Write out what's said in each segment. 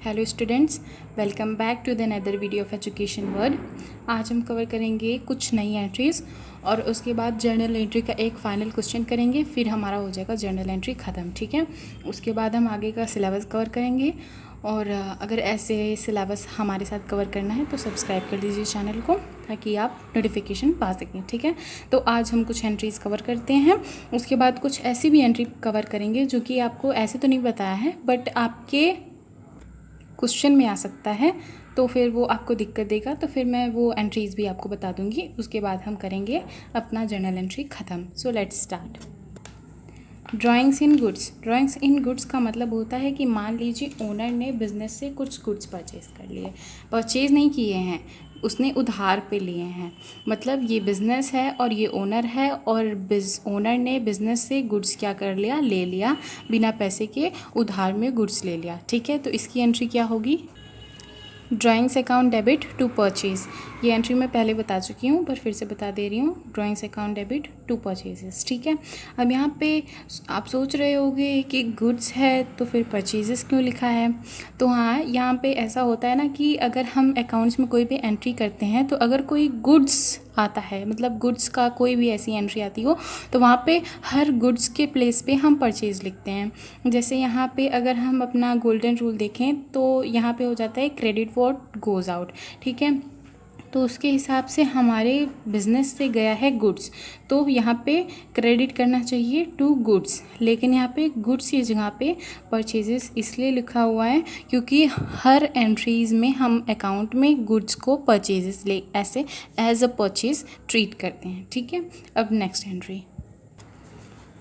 Hello students, welcome back to the another video of education world. आज हम cover करेंगे कुछ नई एंट्रीज़ और उसके बाद जर्नल एंट्री का एक फ़ाइनल क्वेश्चन करेंगे, फिर हमारा हो जाएगा जर्नल एंट्री ख़त्म। ठीक है, उसके बाद हम आगे का सिलेबस कवर करेंगे। और अगर ऐसे सिलेबस हमारे साथ कवर करना है तो सब्सक्राइब कर दीजिए चैनल को, ताकि आप नोटिफिकेशन पा सकें। ठीक है, तो आज हम कुछ एंट्रीज़ कवर करते हैं, उसके बाद कुछ ऐसी भी एंट्री कवर करेंगे जो कि आपको ऐसे तो नहीं बताया है बट आपके क्वेश्चन में आ सकता है, तो फिर वो आपको दिक्कत देगा। तो फिर मैं वो एंट्रीज़ भी आपको बता दूंगी, उसके बाद हम करेंगे अपना जर्नल एंट्री ख़त्म। So let's start. Drawings in goods. Drawings in goods का मतलब होता है कि मान लीजिए ओनर ने बिज़नेस से कुछ गुड्स परचेज़ कर लिए, परचेज़ नहीं किए हैं, उसने उधार पे लिए हैं। मतलब ये बिज़नेस है और ये ओनर है, और ओनर ने बिज़नेस से गुड्स क्या कर लिया, ले लिया, बिना पैसे के उधार में गुड्स ले लिया। ठीक है, तो इसकी एंट्री क्या होगी? Drawings account debit to purchase. ये एंट्री मैं पहले बता चुकी हूँ पर फिर से बता दे रही हूँ। Drawings account debit to purchases. ठीक है, अब यहाँ पे आप सोच रहे होंगे कि गुड्स है तो फिर परचेजेस क्यों लिखा है। तो हाँ, यहाँ पे ऐसा होता है ना कि अगर हम अकाउंट्स में कोई भी एंट्री करते हैं तो अगर कोई गुड्स आता है, मतलब गुड्स का कोई भी ऐसी एंट्री आती हो, तो वहाँ पे हर गुड्स के प्लेस पे हम परचेज़ लिखते हैं। जैसे यहाँ पे अगर हम अपना गोल्डन रूल देखें तो यहाँ पे हो जाता है क्रेडिट व्हाट गोज़ आउट। ठीक है, तो उसके हिसाब से हमारे बिज़नेस से गया है गुड्स, तो यहाँ पे क्रेडिट करना चाहिए टू गुड्स, लेकिन यहाँ पे गुड्स की जगह पे परचेजेस इसलिए लिखा हुआ है क्योंकि हर एंट्रीज़ में हम अकाउंट में गुड्स को परचेजेस ले ऐसे एज अ परचेज ट्रीट करते हैं। ठीक है, अब next entry,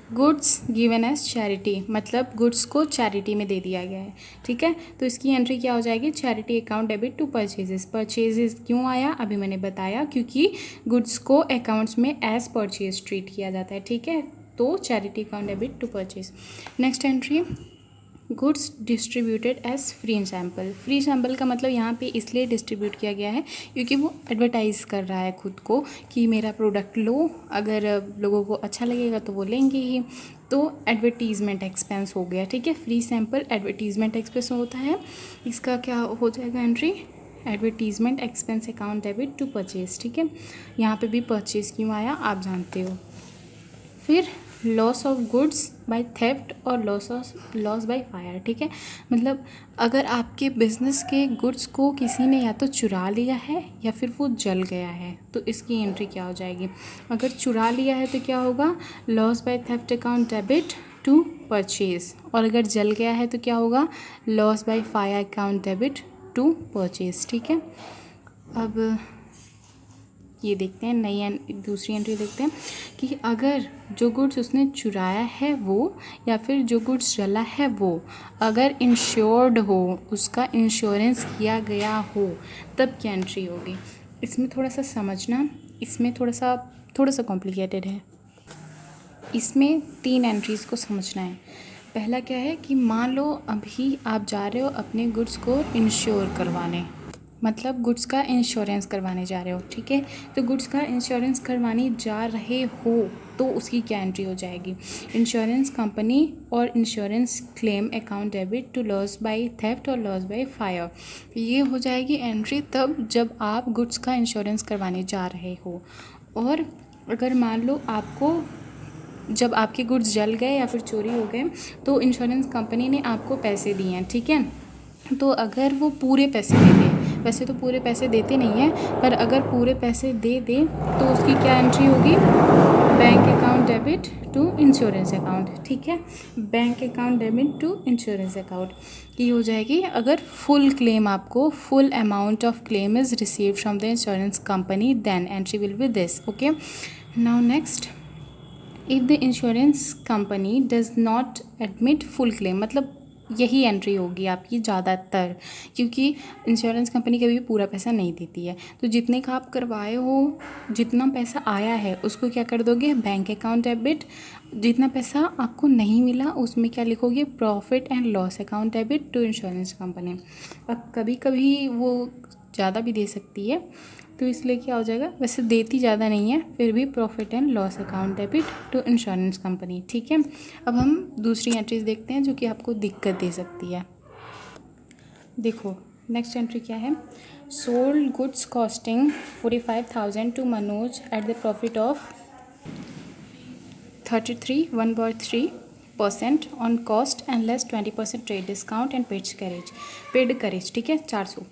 goods given as charity, मतलब गुड्स को चैरिटी में दे दिया गया है। ठीक है, तो इसकी एंट्री क्या हो जाएगी? Charity account debit to purchases. Purchases क्यों आया अभी मैंने बताया, क्योंकि गुड्स को अकाउंट्स में एज परचेज ट्रीट किया जाता है। ठीक है, तो charity account debit to purchase. Next entry, goods distributed as free sample. Free sample का मतलब यहाँ पे इसलिए डिस्ट्रीब्यूट किया गया है क्योंकि वो एडवर्टाइज़ कर रहा है खुद को कि मेरा प्रोडक्ट लो, अगर लोगों को अच्छा लगेगा तो वो लेंगे ही। तो एडवर्टीज़मेंट एक्सपेंस हो गया। ठीक है, फ्री सैम्पल एडवर्टीज़मेंट एक्सपेंस होता है। इसका क्या हो जाएगा entry? Advertisement expense account debit to purchase. ठीक है, यहाँ पे भी परचेज क्यों आया आप जानते हो। फिर loss of goods by theft और लॉस बाय फायर। ठीक है, मतलब अगर आपके बिजनेस के गुड्स को किसी ने या तो चुरा लिया है या फिर वो जल गया है, तो इसकी एंट्री क्या हो जाएगी? अगर चुरा लिया है तो क्या होगा? Loss by theft account debit to purchase, और अगर जल गया है तो क्या होगा? Loss by fire account debit to purchase. ठीक है, अब ये देखते हैं नई दूसरी एंट्री देखते हैं कि अगर जो गुड्स उसने चुराया है वो या फिर जो गुड्स जला है वो अगर इंश्योर्ड हो, उसका इंश्योरेंस किया गया हो, तब क्या एंट्री होगी? इसमें थोड़ा सा समझना, इसमें थोड़ा सा कॉम्प्लिकेटेड है। इसमें 3 एंट्रीज़ को समझना है। पहला क्या है कि मान लो अभी आप जा रहे हो अपने गुड्स को इंश्योर करवाने, मतलब गुड्स का इंश्योरेंस करवाने जा रहे हो। ठीक है, तो गुड्स का इंश्योरेंस करवाने जा रहे हो तो उसकी क्या एंट्री हो जाएगी? इंश्योरेंस कंपनी और insurance claim account debit to loss by theft और लॉस बाय फायर। ये हो जाएगी एंट्री तब जब आप गुड्स का इंश्योरेंस करवाने जा रहे हो। और अगर मान लो आपको जब आपके गुड्स जल गए या फिर चोरी हो गए तो इंश्योरेंस कंपनी ने आपको पैसे दिए हैं। ठीक है, तो अगर वो पूरे पैसे दे दे, वैसे तो पूरे पैसे देते नहीं हैं, पर अगर पूरे पैसे दे दे तो उसकी क्या एंट्री होगी? Bank account debit to insurance account. ठीक है, bank account debit to insurance account की हो जाएगी। अगर फुल क्लेम, आपको full amount of claim is receive from the insurance company, then entry will be this. Okay, now next, if the insurance company does not admit full claim, मतलब यही entry होगी आपकी ज़्यादातर, क्योंकि इंश्योरेंस कंपनी कभी भी पूरा पैसा नहीं देती है। तो जितने का आप करवाए हो, जितना पैसा आया है उसको क्या कर दोगे? Bank account debit. जितना पैसा आपको नहीं मिला उसमें क्या लिखोगे? Profit and loss account debit to insurance company. अब कभी कभी वो ज़्यादा भी दे सकती है, तो इसलिए क्या हो जाएगा? वैसे देती ज़्यादा नहीं है, फिर भी profit and loss account debit to insurance company. ठीक है, अब हम दूसरी एंट्रीज देखते हैं जो कि आपको दिक्कत दे सकती है। देखो नेक्स्ट एंट्री क्या है, sold goods costing 45,000 to Manoj at the profit of 33 on cost and less 20% trade discount and paid carriage, ठीक है 400।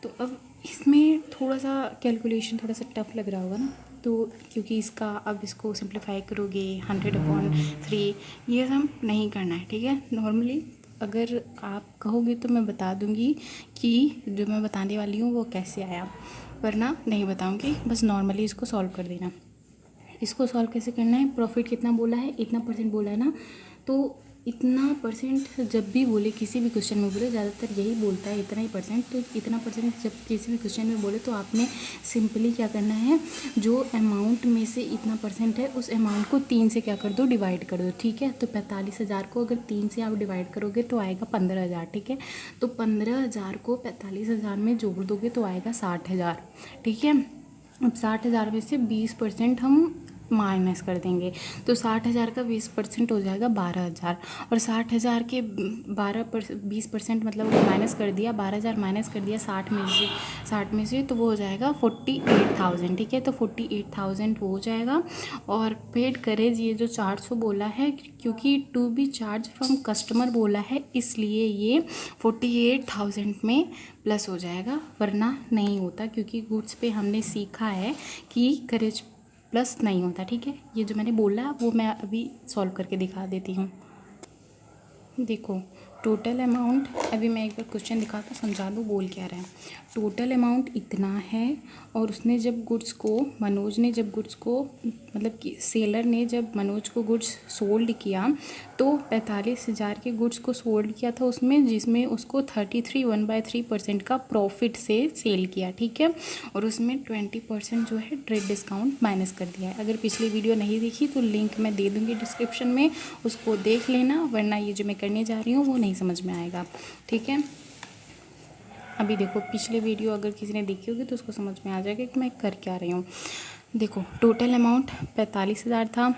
तो अब इसमें थोड़ा सा कैलकुलेशन थोड़ा सा टफ लग रहा होगा ना, तो क्योंकि इसका अब इसको सिंप्लीफाई करोगे 100/3 ये सब नहीं करना है, ठीक है। नॉर्मली अगर आप कहोगे तो मैं बता दूंगी कि जो मैं बताने वाली हूँ वो कैसे आया, वरना नहीं बताऊंगी, बस नॉर्मली इसको सॉल्व कर देना। इसको सॉल्व कैसे करना है, प्रॉफिट कितना बोला है, इतना परसेंट बोला है ना, तो इतना परसेंट जब भी बोले किसी भी क्वेश्चन में बोले, ज़्यादातर यही बोलता है इतना ही परसेंट, तो इतना परसेंट जब किसी भी क्वेश्चन में बोले तो आपने सिंपली क्या करना है, जो अमाउंट में से इतना परसेंट है उस अमाउंट को 3 से क्या कर दो, डिवाइड कर दो, ठीक है। तो 45,000 को अगर 3 से आप डिवाइड करोगे तो आएगा 15,000, ठीक है। तो 15,000 को 45,000 में जोड़ दोगे तो आएगा 60,000, ठीक है। अब 60,000 में से 20% हम माइनस कर देंगे, तो 60,000 का 20% हो जाएगा 12,000, और 60,000 के 20% मतलब माइनस कर दिया, 12,000 माइनस कर दिया 60 में से तो वो हो जाएगा 48,000, ठीक है। तो 48,000 वो हो जाएगा। और पेड करेज ये जो 400 बोला है, क्योंकि to be charge from customer बोला है, इसलिए ये 48,000 में प्लस हो जाएगा, वरना नहीं होता, क्योंकि गुड्स पे हमने सीखा है कि करेज प्लस नहीं होता, ठीक है। ये जो मैंने बोला वो मैं अभी सॉल्व करके दिखा देती हूँ। देखो टोटल अमाउंट, अभी मैं एक बार क्वेश्चन दिखाता समझा दूँ बोल क्या रहा है। टोटल अमाउंट इतना है, और उसने जब गुड्स को, मनोज ने जब गुड्स को, मतलब कि सेलर ने जब मनोज को गुड्स सोल्ड किया तो 45,000 के गुड्स को सोल्ड किया था उसमें, जिसमें उसको 1/3 का प्रॉफिट से सेल किया, ठीक है। और उसमें 20% जो है ट्रेड डिस्काउंट माइनस कर दिया है। अगर पिछली वीडियो नहीं देखी तो लिंक मैं दे दूँगी डिस्क्रिप्शन में, उसको देख लेना, वरना ये जो मैं करने जा रही हूँ वो नहीं समझ में आएगा, ठीक है। अभी देखो पिछले वीडियो अगर किसी ने देखी होगी तो उसको समझ में आ जाएगा कि मैं कर क्या रही हूँ। देखो टोटल अमाउंट 45,000 था,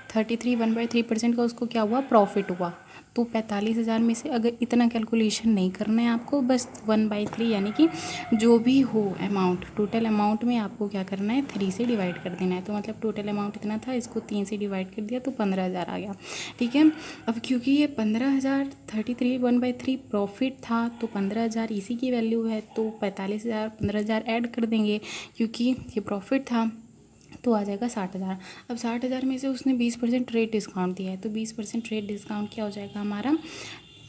1/3 का उसको क्या हुआ, प्रॉफिट हुआ। तो 45,000 में से अगर इतना कैलकुलेशन नहीं करना है आपको, बस 1/3 यानी कि जो भी हो अमाउंट, टोटल अमाउंट में आपको क्या करना है, 3 से डिवाइड कर देना है। तो मतलब टोटल अमाउंट इतना था, इसको 3 से डिवाइड कर दिया तो 15,000 आ गया, ठीक है। अब क्योंकि ये 15,000 33 1/3 प्रॉफिट था, तो 15,000 इसी की वैल्यू है, तो 45,000 15,000 ऐड कर देंगे, क्योंकि ये प्रॉफिट था, तो आ जाएगा 60,000। अब 60,000 में से उसने 20% रेट डिस्काउंट दिया है, तो 20% रेट डिस्काउंट क्या हो जाएगा हमारा,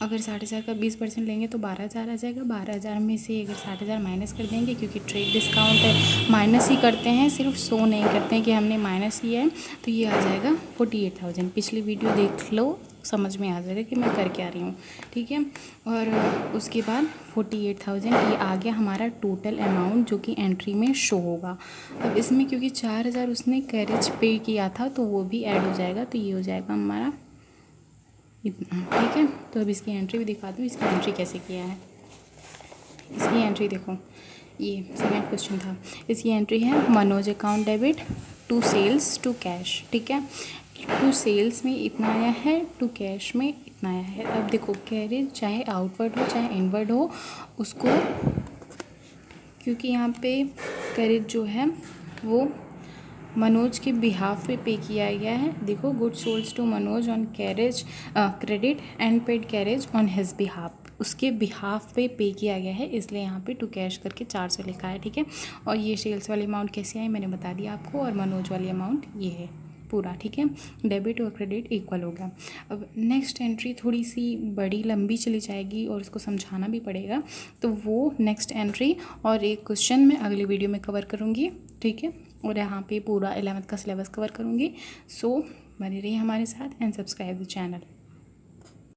अगर 60,000 का 20% लेंगे तो 12,000 आ जाएगा। 12,000 में से अगर 60,000 माइनस कर देंगे, क्योंकि ट्रेड डिस्काउंट है, माइनस ही करते हैं, सिर्फ शो नहीं करते हैं कि हमने माइनस किया है, तो ये आ जाएगा 48,000। पिछली वीडियो देख लो, समझ में आ जाएगा कि मैं कर क्या रही हूँ, ठीक है। और उसके बाद 48,000 ये आ गया हमारा टोटल अमाउंट, जो कि एंट्री में शो होगा। अब इसमें क्योंकि 4,000 उसने कैरेज पे किया था, तो वो भी ऐड हो जाएगा, तो ये हो जाएगा हमारा इतना, ठीक है। तो अब इसकी एंट्री भी दिखा दूँ, इसकी एंट्री कैसे किया है। इसकी एंट्री देखो, ये सेकंड क्वेश्चन था, इसकी एंट्री है Manoj account debit to sales to cash, ठीक है। टू सेल्स में इतना आया है, टू कैश में इतना आया है। अब देखो कैरेज चाहे आउटवर्ड हो चाहे इनवर्ड हो, उसको, क्योंकि यहाँ पे कैरेज जो है वो मनोज के बिहाफ पे किया गया है। देखो good sold to Manoj on carriage credit and paid carriage on his behalf, उसके बिहाफ पे किया गया है, इसलिए यहाँ पे टू कैश करके 400 लिखा है, ठीक है। और ये सेल्स वाली अमाउंट कैसे आई मैंने बता दिया आपको, और मनोज वाली अमाउंट ये है पूरा, ठीक है। डेबिट और क्रेडिट इक्वल हो गया। अब नेक्स्ट एंट्री थोड़ी सी बड़ी लंबी चली जाएगी और उसको समझाना भी पड़ेगा, तो वो नेक्स्ट एंट्री और एक क्वेश्चन मैं अगली वीडियो में कवर करूँगी, ठीक है। और यहाँ पे पूरा 11th का सिलेबस कवर करूँगी। सो बने रहिए हमारे साथ एंड सब्सक्राइब द चैनल।